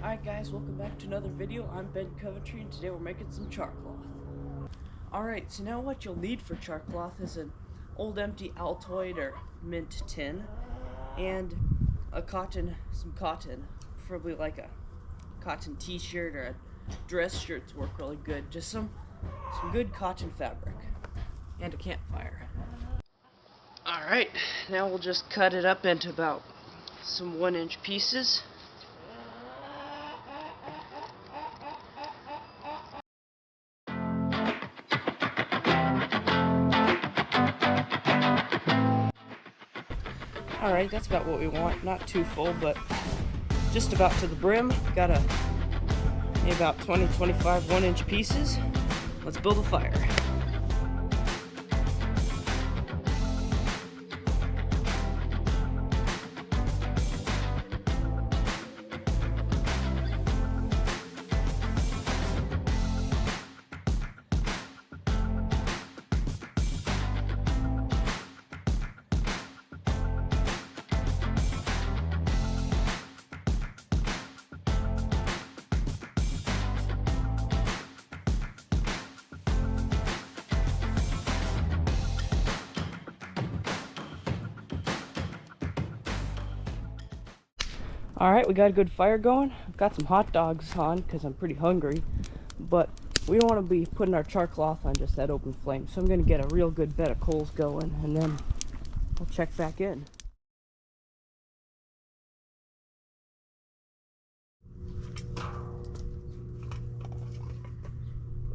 Alright guys, welcome back to another video. I'm Ben Coventry and today we're making some Char-Cloth. Alright, so now what you'll need for Char-Cloth is an old empty Altoid or mint tin and some cotton, preferably like a cotton t-shirt or a dress shirts work really good. Just some good cotton fabric and a campfire. Alright, now we'll just cut it up into about some 1-inch pieces. Alright, that's about what we want. Not too full, but just about to the brim. Got about 20-25 1-inch pieces. Let's build a fire. Alright, we got a good fire going. I've got some hot dogs on because I'm pretty hungry, but we don't want to be putting our char-cloth on just that open flame, so I'm going to get a real good bed of coals going and then we'll check back in. Put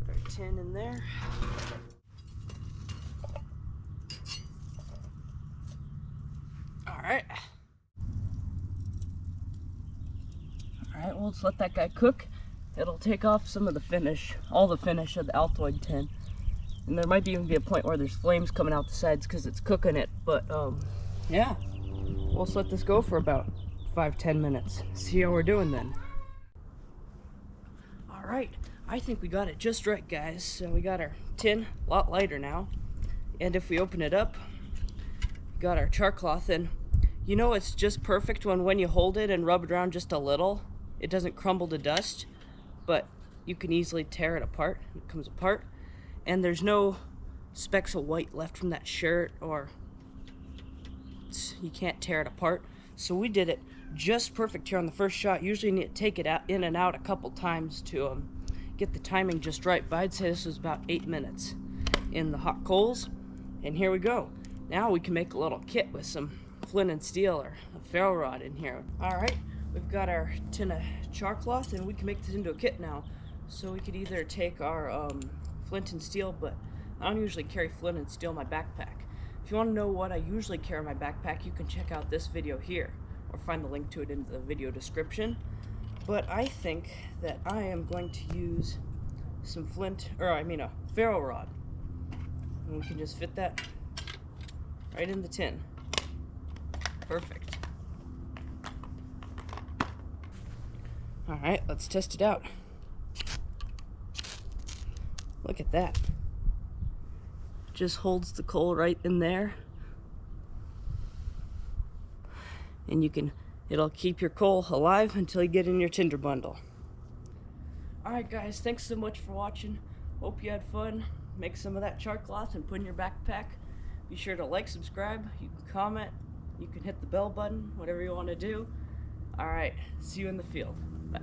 our tin in there. Alright. Alright, well, let's let that guy cook. It'll take off some of the finish, all the finish of the Altoid tin. And there might even be a point where there's flames coming out the sides because it's cooking it. But, yeah. We'll just let this go for about 5-10 minutes. See how we're doing then. Alright, I think we got it just right, guys. So we got our tin, a lot lighter now. And if we open it up, we got our char-cloth in. You know, it's just perfect when you hold it and rub it around just a little. It doesn't crumble to dust, but you can easily tear it apart. It comes apart, and there's no specks of white left from that shirt, or you can't tear it apart. So we did it just perfect here on the first shot. Usually you need to take it out, in and out a couple times to get the timing just right, but I'd say this was about 8 minutes in the hot coals. And here we go. Now we can make a little kit with some flint and steel or a ferro-rod in here. Alright. We've got our tin of Char-Cloth, and we can make this into a kit now. So we could either take our flint and steel, but I don't usually carry flint and steel in my backpack. If you want to know what I usually carry in my backpack, you can check out this video here, or find the link to it in the video description. But I think that I am going to use some a ferro-rod. And we can just fit that right in the tin. Perfect. Alright, let's test it out. Look at that. Just holds the coal right in there. And it'll keep your coal alive until you get in your tinder bundle. Alright guys, thanks so much for watching. Hope you had fun. Make some of that char-cloth and put in your backpack. Be sure to like, subscribe, you can comment, you can hit the bell button, whatever you want to do. Alright, see you in the field. Bye.